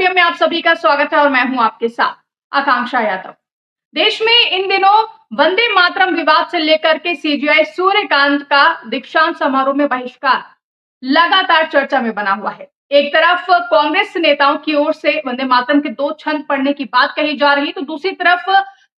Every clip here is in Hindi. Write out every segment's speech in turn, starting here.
मीडिया में आप सभी का स्वागत है और मैं हूं आपके साथ आकांक्षा यादव। देश में इन दिनों वंदे मातरम विवाद से लेकर के सीजीआई सूर्यकांत का दीक्षांत समारोह में बहिष्कार लगातार चर्चा में बना हुआ है। एक तरफ कांग्रेस नेताओं की ओर से वंदे मातरम के 2 छंद पढ़ने की बात कही जा रही है, तो दूसरी तरफ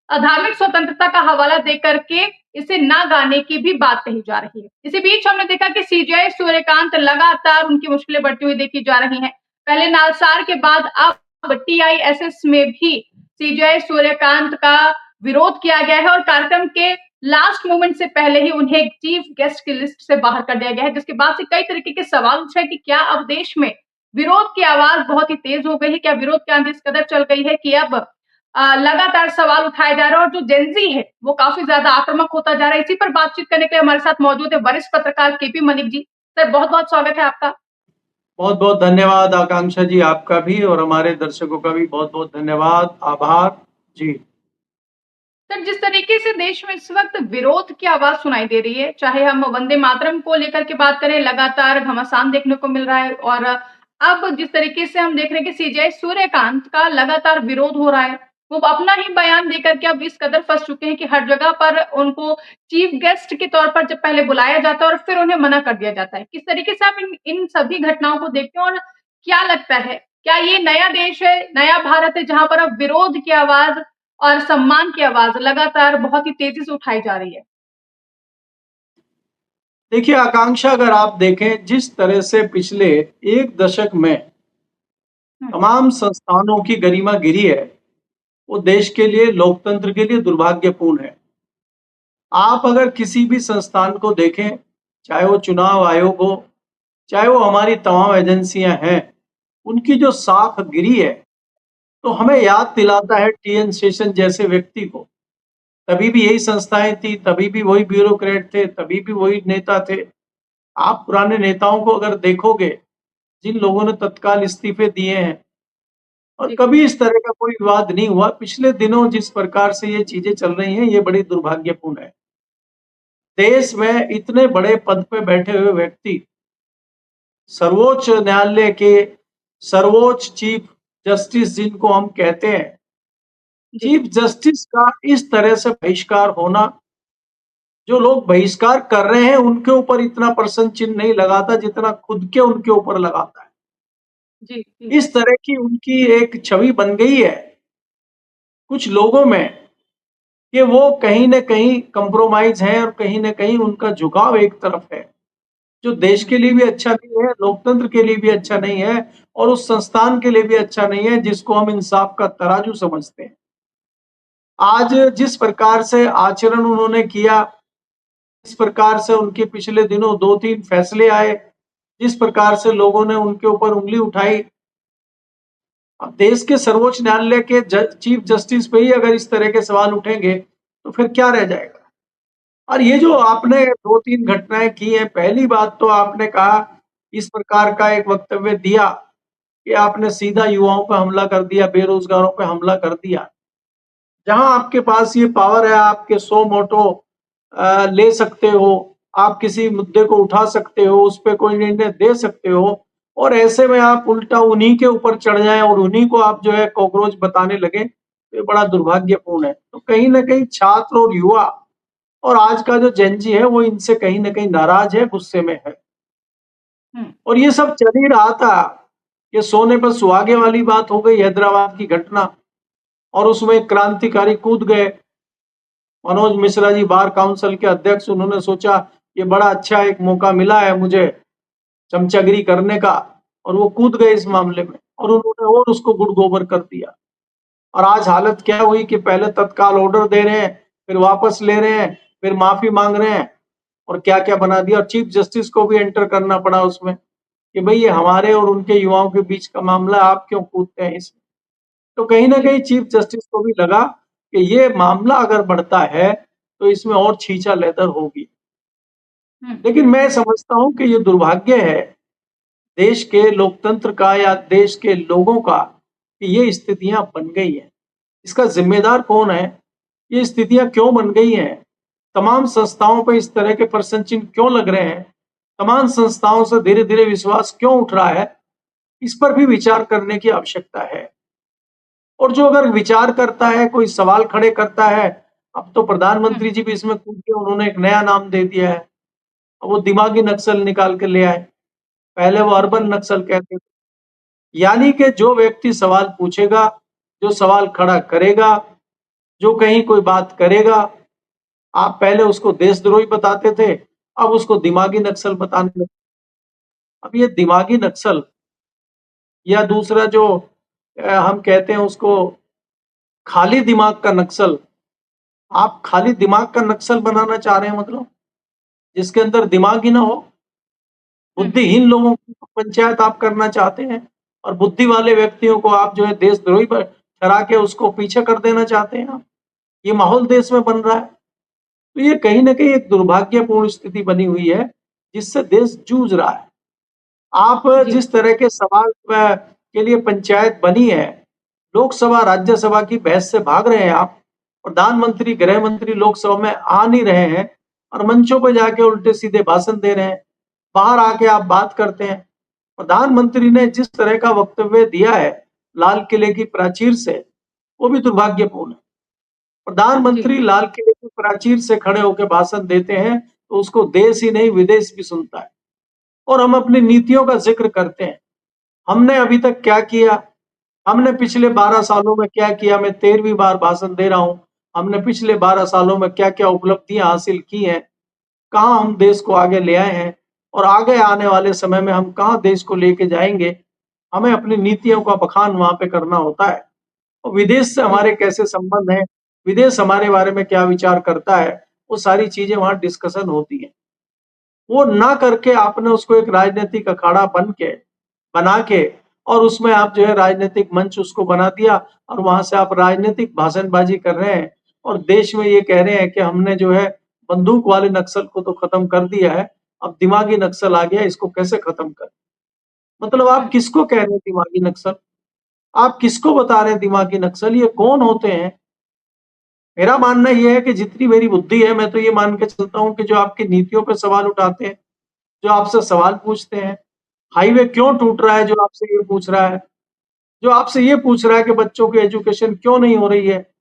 धार्मिक स्वतंत्रता का हवाला देकर के इसे ना गाने की भी बात कही जा रही है। इसी बीच हमने देखा कि सीजीआई सूर्यकांत लगातार उनकी मुश्किलें बढ़ती हुई देखी जा रही हैं। पहले नालसार के बाद अब टीआईएसएस में भी सीजीआई सूर्यकांत का विरोध किया गया है और कार्यक्रम के लास्ट मोमेंट से पहले ही उन्हें चीफ गेस्ट की लिस्ट से बाहर कर दिया गया है, जिसके बाद से कई तरीके के सवाल उठे कि क्या अब देश में विरोध की आवाज बहुत ही तेज हो गई है, क्या विरोध की आंधी इस कदर चल गई है कि अब लगातार सवाल उठाए जा रहे हैं और जो जेनजी है वो काफी ज्यादा आक्रामक होता जा रहा है। इसी पर बातचीत करने के लिए हमारे साथ मौजूद है वरिष्ठ पत्रकार केपी मलिक जी। सर, बहुत बहुत स्वागत है आपका। बहुत बहुत धन्यवाद आकांक्षा जी, आपका भी और हमारे दर्शकों का भी बहुत बहुत धन्यवाद, आभार जी। सर, जिस तरीके से देश में इस वक्त विरोध की आवाज सुनाई दे रही है, चाहे हम वंदे मातरम को लेकर के बात करें, लगातार घमासान देखने को मिल रहा है और अब जिस तरीके से हम देख रहे हैं कि सीजीआई सूर्यकांत का लगातार विरोध हो रहा है, वो अपना ही बयान देकर के अब इस कदर फंस चुके हैं कि हर जगह पर उनको चीफ गेस्ट के तौर पर जब पहले बुलाया जाता है और फिर उन्हें मना कर दिया जाता है। किस तरीके से आप इन सभी घटनाओं को देखते हैं और क्या लगता है, क्या ये नया देश है, नया भारत है जहां पर अब विरोध की आवाज और सम्मान की आवाज लगातार बहुत ही तेजी से उठाई जा रही है? देखिए आकांक्षा, अगर आप देखें जिस तरह से पिछले एक दशक में तमाम संस्थानों की गरिमा गिरी है, वो देश के लिए, लोकतंत्र के लिए दुर्भाग्यपूर्ण है। आप अगर किसी भी संस्थान को देखें, चाहे वो चुनाव आयोग हो, चाहे वो हमारी तमाम एजेंसियां हैं, उनकी जो साख गिरी है तो हमें याद दिलाता है टीएन शेषन जैसे व्यक्ति को। तभी भी यही संस्थाएं थी, तभी भी वही ब्यूरोक्रेट थे, तभी भी वही नेता थे। आप पुराने नेताओं को अगर देखोगे, जिन लोगों ने तत्काल इस्तीफे दिए हैं और कभी इस तरह का कोई विवाद नहीं हुआ। पिछले दिनों जिस प्रकार से ये चीजें चल रही हैं, ये बड़ी दुर्भाग्यपूर्ण है। देश में इतने बड़े पद पे बैठे हुए व्यक्ति, सर्वोच्च न्यायालय के सर्वोच्च चीफ जस्टिस जिनको हम कहते हैं, चीफ जस्टिस का इस तरह से बहिष्कार होना, जो लोग बहिष्कार कर रहे हैं उनके ऊपर इतना प्रश्न चिन्ह नहीं लगाता जितना खुद के उनके ऊपर लगाता है। जी। इस तरह की उनकी एक छवि बन गई है कुछ लोगों में कि वो कहीं न कहीं कंप्रोमाइज है और कहीं न कहीं उनका झुकाव एक तरफ है, जो देश के लिए भी अच्छा नहीं है, लोकतंत्र के लिए भी अच्छा नहीं है और उस संस्थान के लिए भी अच्छा नहीं है जिसको हम इंसाफ का तराजू समझते हैं। आज जिस प्रकार से आचरण उन्होंने किया, इस प्रकार से उनके पिछले दिनों 2-3 फैसले आए, जिस प्रकार से लोगों ने उनके ऊपर उंगली उठाई, अब देश के सर्वोच्च न्यायालय के चीफ जस्टिस पे ही अगर इस तरह के सवाल उठेंगे तो फिर क्या रह जाएगा। और ये जो आपने 2-3 घटनाएं की हैं, पहली बात तो आपने कहा, इस प्रकार का एक वक्तव्य दिया कि आपने सीधा युवाओं पे हमला कर दिया, बेरोजगारों पे हमला कर दिया। जहां आपके पास ये पावर है, आपके 100 मोटो ले सकते हो, आप किसी मुद्दे को उठा सकते हो, उस पे कोई निर्णय दे सकते हो और ऐसे में आप उल्टा उन्हीं के ऊपर चढ़ जाएं और उन्हीं को आप जो है कॉकरोच बताने लगे, तो ये बड़ा दुर्भाग्यपूर्ण है। तो कहीं न कहीं छात्र और युवा और आज का जो जेनजी है वो इनसे कहीं न कहीं नाराज है, गुस्से में है। और ये सब चल ही रहा था, ये सोने पर सुहागे वाली बात हो गई, हैदराबाद की घटना, और उसमें क्रांतिकारी कूद गए। मनोज मिश्रा जी बार काउंसिल के अध्यक्ष, उन्होंने सोचा ये बड़ा अच्छा एक मौका मिला है मुझे चमचागिरी करने का, और वो कूद गए इस मामले में और उन्होंने और उसको गुड़ गोबर कर दिया। और आज हालत क्या हुई कि पहले तत्काल ऑर्डर दे रहे हैं, फिर वापस ले रहे हैं, फिर माफी मांग रहे हैं और क्या क्या बना दिया। और चीफ जस्टिस को भी एंटर करना पड़ा उसमें कि भाई ये हमारे और उनके युवाओं के बीच का मामला, आप क्यों कूदते हैं इसमें। तो कहीं ना कहीं चीफ जस्टिस को भी लगा कि ये मामला अगर बढ़ता है तो इसमें और छींचा लेदर होगी। लेकिन मैं समझता हूं कि ये दुर्भाग्य है देश के लोकतंत्र का या देश के लोगों का कि ये स्थितियां बन गई हैं। इसका जिम्मेदार कौन है, ये स्थितियां क्यों बन गई हैं, तमाम संस्थाओं पर इस तरह के प्रश्न चिन्ह क्यों लग रहे हैं, तमाम संस्थाओं से धीरे धीरे विश्वास क्यों उठ रहा है। इस पर भी विचार करने की आवश्यकता है। और जो अगर विचार करता है, कोई सवाल खड़े करता है, अब तो हम्म, प्रधानमंत्री जी भी इसमें कूद के उन्होंने एक नया नाम दे दिया है। अब वो दिमागी नक्सल निकाल के ले आए। पहले वो जी अर्बन नक्सल कहते थे। यानी कि जो व्यक्ति सवाल पूछेगा, जो सवाल खड़ा करेगा, जो कहीं कोई बात करेगा, आप पहले उसको देशद्रोही बताते थे, अब उसको दिमागी नक्सल बताने लगे। अब ये दिमागी नक्सल या दूसरा जो हम कहते हैं उसको खाली दिमाग का नक्सल, आप खाली दिमाग का नक्सल बनाना चाह रहे हैं मतलब, जिसके अंदर दिमाग ही ना हो। हम्म, बुद्धिहीन लोगों की पंचायत आप करना चाहते हैं और बुद्धि वाले व्यक्तियों को आप जो है देशद्रोही पर ठहरा के उसको पीछे कर देना चाहते हैं आप। ये माहौल देश में बन रहा है। तो ये कहीं न कहीं एक दुर्भाग्यपूर्ण स्थिति बनी हुई है, जिससे देश जूझ रहा है। आप जी जिस तरह के सवाल के लिए पंचायत बनी है, लोकसभा, राज्यसभा की बहस से भाग रहे हैं आप। प्रधानमंत्री, गृह मंत्री लोकसभा में आ नहीं रहे हैं और मंचों पे जाके उल्टे-सीधे भाषण दे रहे हैं। बाहर आके आप बात करते हैं। प्रधानमंत्री ने जिस तरह का वक्तव्य दिया है, लाल किले की प्राचीर से, वो भी दुर्भाग्यपूर्ण है। जी प्रधानमंत्री लाल किले की प्राचीर से खड़े होकर भाषण देते हैं, तो उसको देश ही नहीं विदेश भी सुनता है। और हम अपनी नीतियों का जिक्र करते हैं। हमने अभी तक क्या किया? हमने पिछले 12 सालों में क्या किया? मैं 13वीं बार भाषण दे रहा हूँ। हमने पिछले 12 सालों में क्या-क्या उपलब्धियाँ हासिल की हैं? कहाँ हम देश को आगे ले आए हैं? और आगे आने वाले समय में हम कहाँ देश को लेके जाएँगे? हमें अपनी नीतियों का बखान वहाँ पे करना होता है। और विदेश से जी हमारे कैसे संबंध हैं? विदेश हमारे बारे में क्या विचार करता है? वो सारी चीज़ें वहाँ डिस्कशन होती हैं। वो ना करके आपने उसको एक राजनीतिक अखाड़ा बना के और उसमें आप जो है राजनीतिक मंच उसको बना दिया और वहां से आप राजनीतिक भाषणबाजी कर रहे हैं और देश में ये कह रहे हैं कि हमने जो है बंदूक वाले नक्सल को तो खत्म कर दिया है, अब दिमागी नक्सल आ गया, इसको कैसे खत्म करें? मतलब आप हम्म, किसको कह रहे हैं दिमागी नक्सल? आप किसको बता रहे हैं दिमागी नक्सल? ये कौन होते हैं? मेरा मानना ये है कि जितनी मेरी बुद्धि है, मैं तो ये मान के चलता हूँ कि जो आपकी नीतियों पे सवाल उठाते हैं, जो आपसे सवाल पूछते हैं, हाईवे क्यों हम्म, टूट रहा है, जो आपसे ये पूछ रहा है, जो आपसे ये पूछ रहा है कि बच्चों की एजुकेशन क्यों नहीं हो रही है,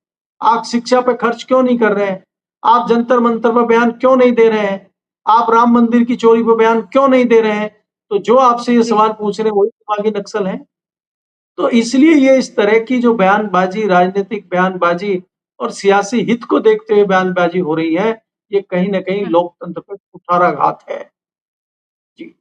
आप शिक्षा पे खर्च क्यों नहीं कर रहे हैं, आप जंतर मंतर पर बयान क्यों नहीं दे रहे हैं, आप राम मंदिर की चोरी पर बयान क्यों नहीं दे रहे हैं, तो जो आपसे ये जी सवाल पूछ रहे हैं वही दिमागी नक्सल हैं। तो इसलिए ये इस तरह की जो बयानबाजी, राजनीतिक बयानबाजी और सियासी हित को देखते हुए बयानबाजी हो रही है, ये कहीं न कहीं हम्म। लोकतंत्र पे कुठाराघात है। जी।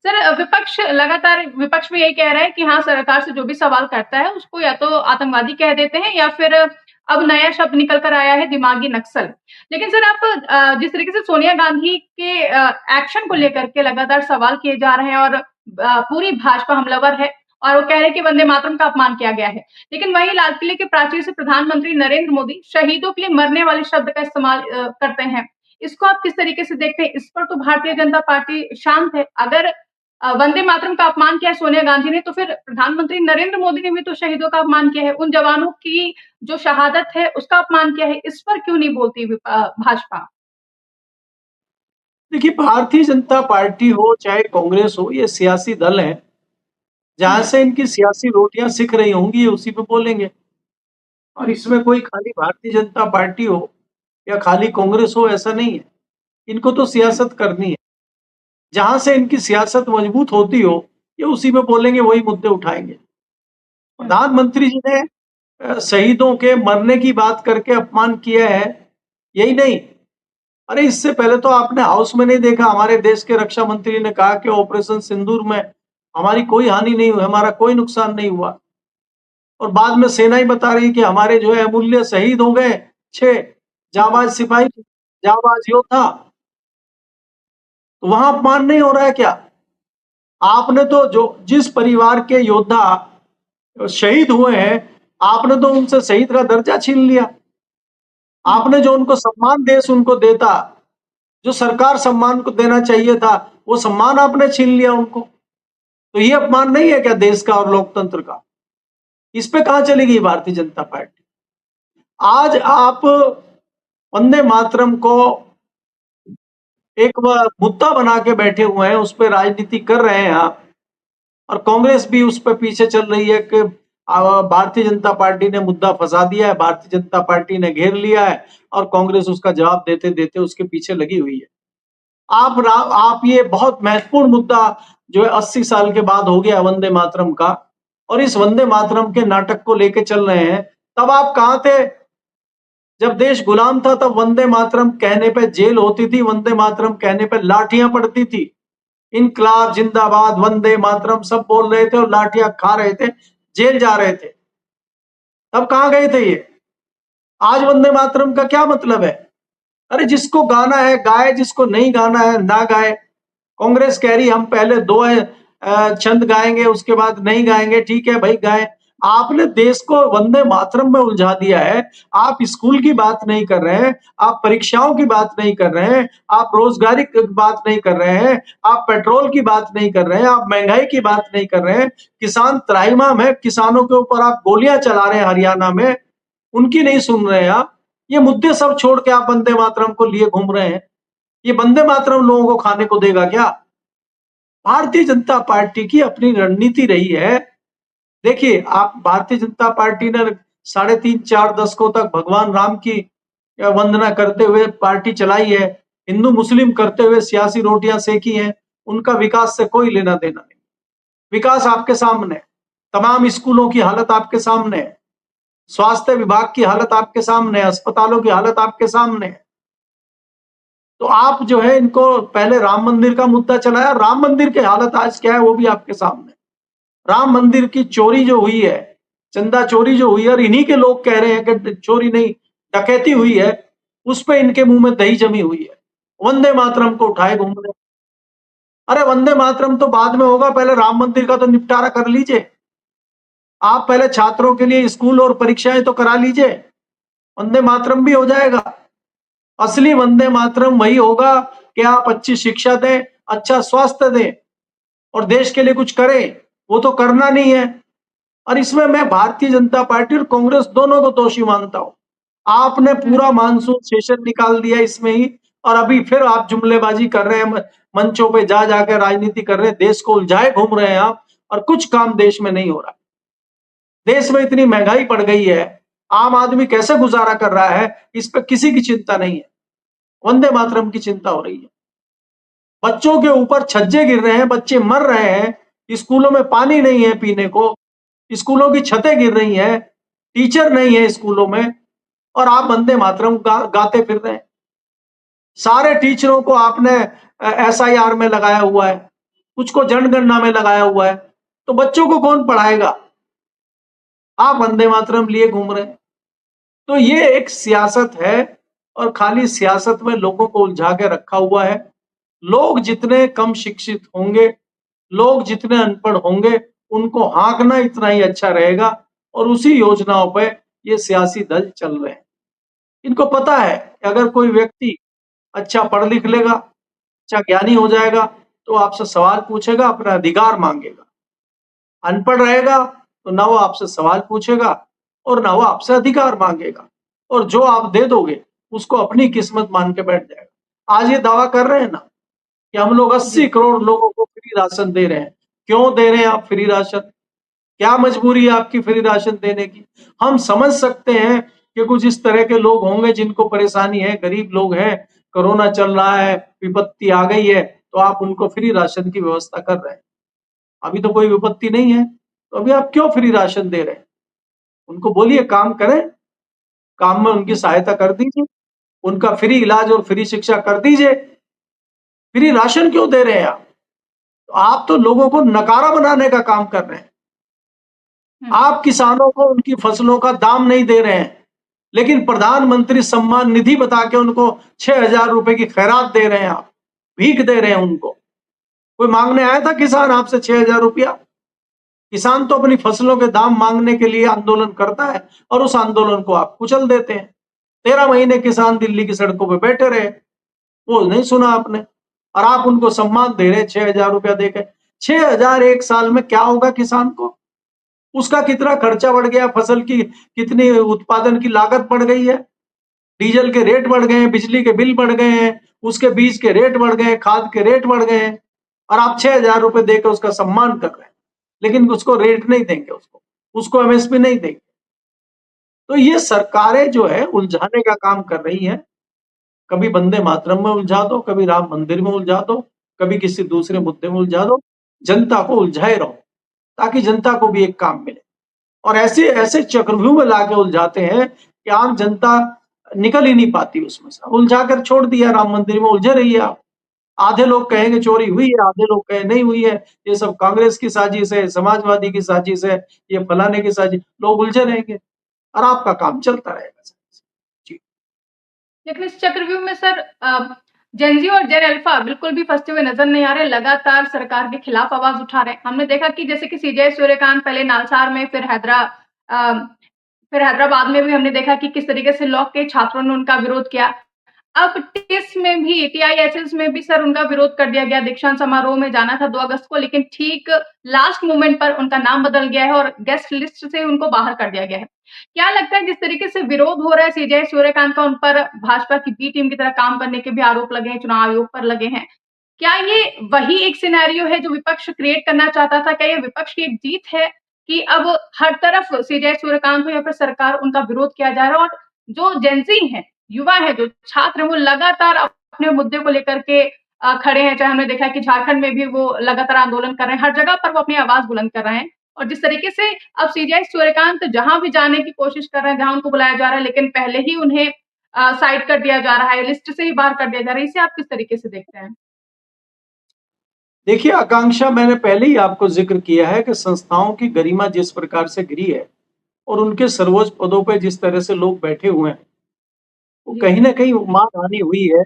सर विपक्ष लगातार विपक्ष भी यही कह रहा है कि हाँ, सरकार से जो भी सवाल करता है उसको या तो आतंकवादी कह देते हैं या फिर अब नया शब्द निकल कर आया है दिमागी नक्सल। लेकिन सर आप जिस तरीके से सोनिया गांधी के एक्शन को लेकर के लगातार सवाल किए जा रहे हैं और पूरी भाजपा हमलावर है और वो कह रहे हैं कि वंदे मातरम का अपमान किया गया है। लेकिन वहीं लाल किले के प्राचीर से प्रधानमंत्री नरेंद्र मोदी शहीदों के लिए मरने वाले शब्द का इस्तेमाल करते हैं। इसको आप किस तरीके से देखते हैं? इस पर तो भारतीय जनता पार्टी शांत है। अगर वंदे मातरम का अपमान किया है सोनिया गांधी ने, तो फिर प्रधानमंत्री नरेंद्र मोदी ने भी तो शहीदों का अपमान किया है। उन जवानों की जो शहादत है, उसका अपमान किया है। इस पर क्यों नहीं बोलती भाजपा? देखिए, भारतीय जनता पार्टी हो चाहे कांग्रेस हो, ये सियासी दल हैं। जहाँ हुँ, से इनकी सियासी रोटियाँ सिक रही होंगी, ये उसी पे बोलेंगे। और हुँ, इसमें कोई खाली भारतीय जनता पार्टी हो या खाली कांग्रेस हो, ऐसा नहीं है। इनको तो हुँ, सियासत करनी है। जहाँ से इनकी सियासत मजबूत होती हो, ये उसी पे बोलेंगे, वही मुद्दे उठाएँगे। हुँ, प्रधानमंत्री जी ने शहीदों के मरने की बात करके अपमान किया है, यही नहीं। अरे इससे पहले तो आपने हाउस में नहीं देखा, हमारे देश के रक्षा मंत्री ने कहा कि ऑपरेशन सिंदूर में हमारी कोई हानि नहीं हुई, हमारा कोई नुकसान नहीं हुआ। और बाद में सेना ही बता रही है कि हमारे जो है अमूल्य शहीद हो गए 6 जाबाज सिपाही, जाबाज योद्धा। तो वहां अपमान नहीं हो रहा है क्या? आपने तो जो जिस परिवार के योद्धा शहीद हुए हैं, आपने तो उनसे शहीद का दर्जा छीन लिया। हुँ, आपने जो उनको सम्मान देश उनको देता, जो सरकार सम्मान को देना चाहिए था, वो सम्मान आपने छीन लिया उनको। तो ये अपमान नहीं है क्या देश का और लोकतंत्र का? इस पे कहां चलेगी भारतीय जनता पार्टी? आज आप वंदे मातरम को एक मुद्दा बना के बैठे हुए हैं, उस पर राजनीति कर रहे हैं आप। और कांग्रेस भी उस पर पीछे चल रही है कि भारतीय जनता पार्टी ने मुद्दा फंसा दिया है, भारतीय जनता पार्टी ने घेर लिया है और कांग्रेस उसका जवाब देते देते उसके पीछे लगी हुई है। आप ये बहुत महत्वपूर्ण मुद्दा जो है 80 साल के बाद हो गया वंदे मातरम का, और इस वंदे मातरम के नाटक को लेके चल रहे हैं। तब आप कहां थे? जब देश गुलाम था तब वंदे मातरम कहने पे जेल होती थी, वंदे मातरम कहने पे लाठियां पड़ती थी। इनकलाब जिंदाबाद वंदे मातरम सब बोल रहे थे और लाठियां खा रहे थे, जेल जा रहे थे। तब कहां गए थे ये? आज वंदे मातरम का क्या मतलब है? अरे जिसको गाना है गाए, जिसको नहीं गाना है ना गाए। कांग्रेस कह रही हम पहले दो छंद गाएंगे उसके बाद नहीं गाएंगे, ठीक है भाई गाए। आपने देश को वंदे मातरम में उलझा दिया है। आप स्कूल की बात नहीं कर रहे हैं, आप परीक्षाओं की बात नहीं कर रहे हैं, आप रोजगारी की बात नहीं कर रहे हैं, आप पेट्रोल की बात नहीं कर रहे हैं, आप महंगाई की बात नहीं कर रहे हैं। किसान त्राहिमाम है, किसानों के ऊपर आप गोलियां चला रहे हैं हरियाणा में, उनकी नहीं सुन रहे हैं आप। ये मुद्दे सब छोड़ के आप वंदे मातरम को लिए घूम रहे हैं। ये वंदे मातरम लोगों को खाने को देगा क्या? भारतीय जनता पार्टी की अपनी रणनीति रही है। देखिए, आप भारतीय जनता पार्टी ने 3.5-4 दशकों तक भगवान राम की वंदना करते हुए पार्टी चलाई है, हिंदू मुस्लिम करते हुए सियासी रोटियां सेकी हैं। उनका विकास से कोई लेना देना नहीं। विकास आपके सामने है, तमाम स्कूलों की हालत आपके सामने है, स्वास्थ्य विभाग की हालत आपके सामने है, अस्पतालों की हालत आपके सामने है। तो आप जो है इनको पहले राम मंदिर का मुद्दा चलाया, राम मंदिर की हालत आज क्या है वो भी आपके सामने। राम मंदिर की चोरी जो हुई है, चंदा चोरी जो हुई है, और इन्हीं के लोग कह रहे हैं कि चोरी नहीं डकैती हुई है, उस पे इनके मुंह में दही जमी हुई है। वंदे मातरम को उठाए घूम रहे। अरे वंदे मातरम तो बाद में होगा, पहले राम मंदिर का तो निपटारा कर लीजिए। आप पहले छात्रों के लिए स्कूल और परीक्षाएं तो करा लीजिए, वंदे मातरम भी हो जाएगा। असली वंदे मातरम वही होगा कि आप अच्छी शिक्षा दें, अच्छा स्वास्थ्य दें और देश के लिए कुछ करें। वो तो करना नहीं है। और इसमें मैं भारतीय जनता पार्टी और कांग्रेस दोनों को दोषी मानता हूं। आपने पूरा मानसून सेशन निकाल दिया इसमें ही, और अभी फिर आप जुमलेबाजी कर रहे हैं, मंचों पे जा जाकर राजनीति कर रहे हैं, देश को उलझाए घूम रहे हैं आप, और कुछ काम देश में नहीं हो रहा। देश में इतनी महंगाई बढ़ गई है, आम आदमी कैसे गुजारा कर रहा है, इस पर किसी की चिंता नहीं है। वंदे मातरम की चिंता हो रही है। बच्चों के ऊपर छज्जे गिर रहे हैं, बच्चे मर रहे हैं, स्कूलों में पानी नहीं है पीने को, स्कूलों की छतें गिर रही हैं, टीचर नहीं है स्कूलों में, और आप वंदे मातरम गाते फिर रहे हैं। सारे टीचरों को आपने एसआईआर में लगाया हुआ है, कुछ को जनगणना में लगाया हुआ है, तो बच्चों को कौन पढ़ाएगा? आप वंदे मातरम लिए घूम रहे हैं। तो ये एक सियासत है, और खाली सियासत में लोगों को उलझा के रखा हुआ है। लोग जितने कम शिक्षित होंगे, लोग जितने अनपढ़ होंगे, उनको हाँकना इतना ही अच्छा रहेगा, और उसी योजनाओं पे ये सियासी दल चल रहे हैं। इनको पता है कि अगर कोई व्यक्ति अच्छा पढ़ लिख लेगा, अच्छा ज्ञानी हो जाएगा, तो आपसे सवाल पूछेगा, अपना अधिकार मांगेगा। अनपढ़ रहेगा तो ना वो आपसे सवाल पूछेगा और ना वो आपसे अधिकार मांगेगा, और जो आप दे दोगे उसको अपनी किस्मत मान के बैठ जाएगा। आज ये दावा कर रहे हैं ना कि हम लोग 80 करोड़ लोगों को फ्री राशन दे रहे हैं। क्यों दे रहे हैं आप फ्री राशन? क्या मजबूरी है आपकी फ्री राशन देने की? हम समझ सकते हैं कि कुछ इस तरह के लोग होंगे जिनको परेशानी है, गरीब लोग हैं, कोरोना चल रहा है, विपत्ति आ गई है, तो आप उनको फ्री राशन की व्यवस्था कर रहे हैं। अभी तो कोई विपत्ति नहीं है, तो अभी आप क्यों फ्री राशन दे रहे हैं? उनको बोलिए काम करें, काम में उनकी सहायता कर दीजिए, उनका फ्री इलाज और फ्री शिक्षा कर दीजिए। फ्री राशन क्यों दे रहे हैं आप? तो आप तो लोगों को नकारा बनाने का काम कर रहे हैं। आप किसानों को उनकी फसलों का दाम नहीं दे रहे हैं, लेकिन प्रधानमंत्री सम्मान निधि बता के उनको 6,000 रुपए की खैरात दे रहे हैं। आप भीख दे रहे हैं उनको। कोई मांगने आया था किसान आपसे 6,000 रुपया? किसान तो अपनी फसलों के दाम मांगने के लिए आंदोलन करता है, और उस आंदोलन को आप कुचल देते हैं। 13 महीने किसान दिल्ली की सड़कों पे बैठे रहे, वो नहीं सुना आपने, और आप उनको सम्मान दे रहे 6,000 रुपया देके। 6,000 एक साल में क्या होगा किसान को? उसका कितना खर्चा बढ़ गया, फसल की कितनी उत्पादन की लागत बढ़ गई है, डीजल के रेट बढ़ गए हैं, बिजली के बिल बढ़ गए हैं, उसके बीज के रेट बढ़ गए हैं, खाद के रेट बढ़ गए हैं, और आप 6,000 रुपए देकर उसका सम्मान कर रहे हैं। लेकिन उसको रेट नहीं देंगे, उसको एमएसपी नहीं देंगे। तो ये सरकारें जो है उलझाने का काम कर रही हैं। कभी वंदे मातरम में उलझा दो, कभी राम मंदिर में उलझा दो, कभी किसी दूसरे मुद्दे में उलझा दो, जनता को उलझाए रहो ताकि जनता को भी एक काम मिले। और ऐसे ऐसे चक्रव्यूह में लाके उलझाते हैं कि आम जनता निकल ही नहीं पाती उसमें से। उलझा कर छोड़ दिया, राम मंदिर में उलझे रहिए आप। आधे लोग कहेंगे चोरी हुई है, आधे लोग कहें नहीं हुई है, ये सब कांग्रेस की साजिश है, समाजवादी की साजिश है, ये फलाने की साजिश। लोग उलझे रहेंगे और आपका काम चलता रहेगा। जी। लेकिन इस चक्रव्यूह में सर जेनजी और जेन अल्फा बिल्कुल भी फंसते हुए नजर नहीं आ रहे, लगातार सरकार के खिलाफ आवाज उठा रहे हैं। हमने देखा कि जैसे कि सीजे सूर्यकांत पहले नालसार में, फिर हैदराबाद में भी हमने देखा कि किस तरीके से लॉ के छात्रों ने उनका विरोध किया। अब टिस में भी, टीआईएसएस में भी सर उनका विरोध कर दिया गया। दीक्षांत समारोह में जाना था 2 अगस्त को, लेकिन ठीक लास्ट मोमेंट पर उनका नाम बदल गया है और गेस्ट लिस्ट से उनको बाहर कर दिया गया है। क्या लगता है जिस तरीके से विरोध हो रहा है सीजे सूर्यकांत का, उन पर भाजपा की बी टीम की तरह काम करने के भी आरोप लगे हैं, चुनाव आयोग पर लगे हैं। क्या ये वही एक सिनेरियो है जो विपक्ष क्रिएट करना चाहता था? क्या ये विपक्ष की एक जीत है कि अब हर तरफ सीजे सूर्यकांत हो या फिर सरकार, उनका विरोध किया जा रहा है और जो जेनजी हैं, युवा है, जो छात्र हैं, वो लगातार अपने मुद्दे को लेकर के खड़े हैं। चाहे हमने देखा है कि झारखंड में भी वो लगातार आंदोलन कर रहे हैं, हर जगह पर वो अपनी आवाज बुलंद कर रहे हैं। और जिस तरीके से अब सीजे सूर्यकांत जहां भी जाने की कोशिश कर रहे हैं, जहां उनको बुलाया जा रहा है, लेकिन पहले ही उन्हें साइड कर दिया जा रहा है, लिस्ट से ही बाहर कर दिया जा रहा है। इसे आप किस तरीके से देखते हैं? देखिए, आकांक्षा, मैंने पहले ही आपको जिक्र किया है कि संस्थाओं की गरिमा जिस प्रकार से गिरी है और उनके सर्वोच्च पदों पे जिस तरह से लोग बैठे हुए हैं, वो जी, कहीं ना कहीं मानहानि हुई है।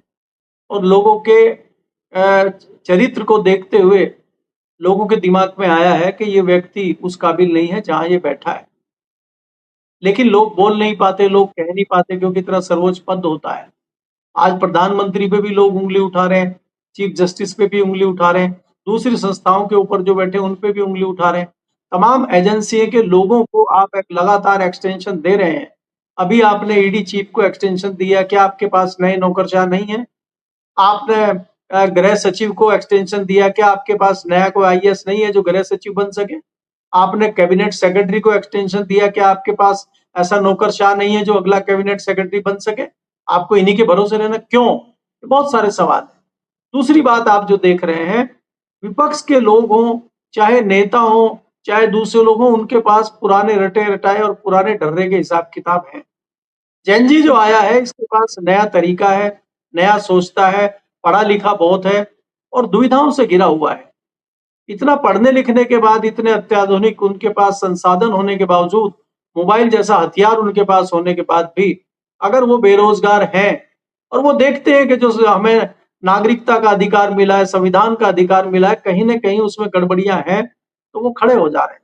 और लोगों के चरित्र को देखते हुए लोगों के दिमाग में आया है कि ये व्यक्ति उस काबिल नहीं है जहां ये बैठा है। लेकिन लोग बोल नहीं पाते, लोग कह नहीं पाते, क्योंकि इतना सर्वोच्च पद होता है। आज प्रधानमंत्री पे भी लोग उंगली उठा रहे हैं, चीफ जस्टिस पे भी उंगली उठा रहे हैं, दूसरी संस्थाओं के ऊपर जो बैठे उन पे भी उंगली उठा रहे हैं। तमाम एजेंसी के लोगों को आप एक लगातार एक्सटेंशन दे रहे हैं। अभी आपने ईडी चीफ को एक्सटेंशन दिया, क्या आपके पास नए नौकरशाह नहीं है? आपने गृह सचिव को एक्सटेंशन दिया, क्या आपके पास नया कोई आईएएस नहीं है जो गृह सचिव बन सके? आपने कैबिनेट सेक्रेटरी को एक्सटेंशन दिया, क्या आपके पास ऐसा नौकरशाह नहीं है जो अगला कैबिनेट सेक्रेटरी बन सके? आपको इन्हीं के भरोसे रहना क्यों? बहुत सारे सवाल हैं। दूसरी बात आप जो देख रहे हैं, विपक्ष के लोग हों, चाहे नेता हों, चाहे दूसरे लोग हों, उनके पास पुराने रटे रटाए और पुराने डर्रे के हिसाब किताब हैं। जेनजी जो आया है, इसके पास नया तरीका है, नया सोचता है, पढ़ा लिखा बहुत है और दुविधाओं से घिरा हुआ है। इतना पढ़ने लिखने के बाद, इतने अत्याधुनिक उनके पास संसाधन होने के बावजूद, मोबाइल जैसा हथियार उनके पास होने के बाद भी अगर वो बेरोजगार हैं और वो देखते हैं कि जो हमें नागरिकता का अधिकार मिला है, संविधान का अधिकार मिला है, कहीं ना कहीं उसमें गड़बड़ियां हैं, तो वो खड़े हो जा रहे हैं।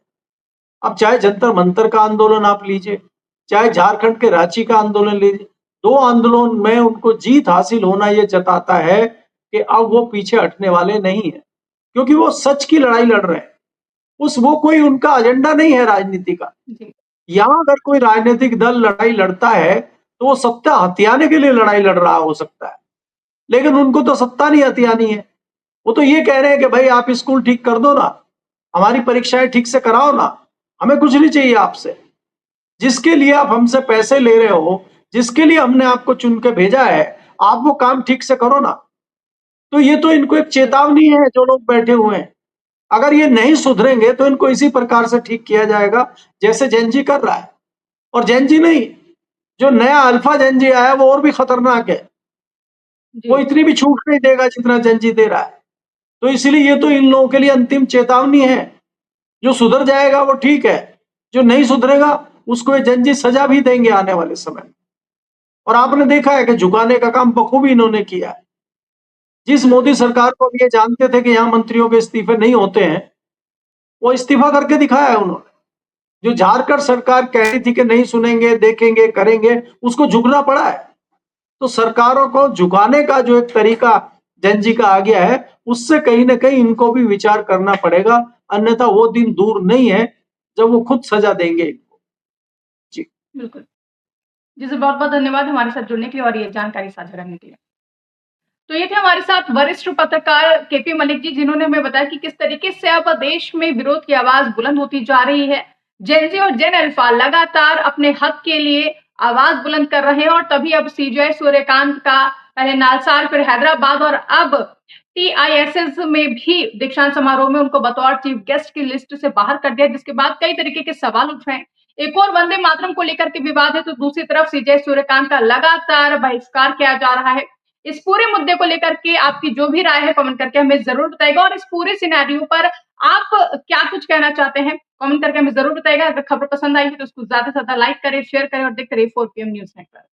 अब चाहे जंतर मंतर का आंदोलन आप लीजिए, चाहे झारखंड के रांची का आंदोलन लीजिए, दो आंदोलन में उनको जीत हासिल होना ये जताता है कि अब वो पीछे हटने वाले नहीं है, क्योंकि वो सच की लड़ाई लड़ रहे हैं। वो कोई उनका एजेंडा नहीं है राजनीति का। जी, यहाँ अगर कोई राजनीतिक दल लड़ाई लड़ता है तो वो सत्ता हथियाने के लिए लड़ाई लड़ रहा हो सकता है, लेकिन उनको तो सत्ता नहीं हथियानी है। वो तो ये कह रहे हैं कि भाई आप स्कूल ठीक कर दो ना, हमारी परीक्षाएं ठीक से कराओ ना, हमें कुछ नहीं चाहिए आपसे। जिसके लिए आप हमसे पैसे ले रहे हो, जिसके लिए हमने आपको चुन के भेजा है, आप वो काम ठीक से करो ना। तो ये तो इनको एक चेतावनी है जो लोग बैठे हुए हैं। अगर ये नहीं सुधरेंगे तो इनको इसी प्रकार से ठीक किया जाएगा जैसे जेनजी कर रहा है। और जेनजी नहीं, जो नया अल्फा जेनजी आया है वो और भी खतरनाक है। वो जी, इतनी भी छूट नहीं देगा जितना जेनजी दे रहा है। तो इसलिए ये तो इन लोगों के लिए अंतिम चेतावनी है। जो सुधर जाएगा वो ठीक है, जो नहीं सुधरेगा उसको ये जेनजी सजा भी देंगे आने वाले समय में। और आपने देखा है कि झुकाने का काम बखूबी इन्होंने किया है। जिस मोदी सरकार को अब ये जानते थे कि यहाँ मंत्रियों के इस्तीफे नहीं होते हैं, वो इस्तीफा करके दिखाया है उन्होंने। जो झारखंड सरकार कह रही थी कि नहीं सुनेंगे, देखेंगे, करेंगे, उसको झुकना पड़ा है। तो सरकारों को झुकाने का जो एक तरीका जेनजी का आ गया है, उससे कहीं ना कहीं इनको भी विचार करना पड़ेगा, अन्यथा वो दिन दूर नहीं है जब वो खुद सजा देंगे इनको। जी। बिल्कुल। जी सर, बहुत-बहुत धन्यवाद हमारे साथ जुड़ने के लिए और ये जानकारी साझा करने के लिए। तो ये थे हमारे साथ वरिष्ठ पत्रकार केपी मलिक जी, जिन्होंने हमें बताया कि किस तरीके से अब देश में विरोध की आवाज बुलंद होती जा रही है। जेन ज़ी और जेन अल्फा लगातार अपने हक के लिए आवाज बुलंद कर रहे हैं और तभी अब सीजेआई सूर्यकांत का पहले नालसार, फिर हैदराबाद और अब टीआईएसएस में भी दीक्षांत समारोह में उनको बतौर चीफ गेस्ट की लिस्ट से बाहर कर दिया, जिसके बाद कई तरीके के सवाल उठ रहे हैं। एक और वंदे मातरम को लेकर के विवाद है, तो दूसरी तरफ सीजेआई सूर्यकांत का लगातार बहिष्कार किया जा रहा है। इस पूरे मुद्दे को लेकर के आपकी जो भी राय है कमेंट करके हमें ज़रूर बताइएगा और इस पूरे सिनेरियो पर आप क्या कुछ कहना चाहते हैं, कमेंट करके हमें ज़रूर बताइएगा। अगर खबर पसंद आई है तो उसको ज़्यादा से ज़्यादा लाइक करें, शेयर करें और देखते रहिए 4 पीएम न्यूज़ नेटवर्क।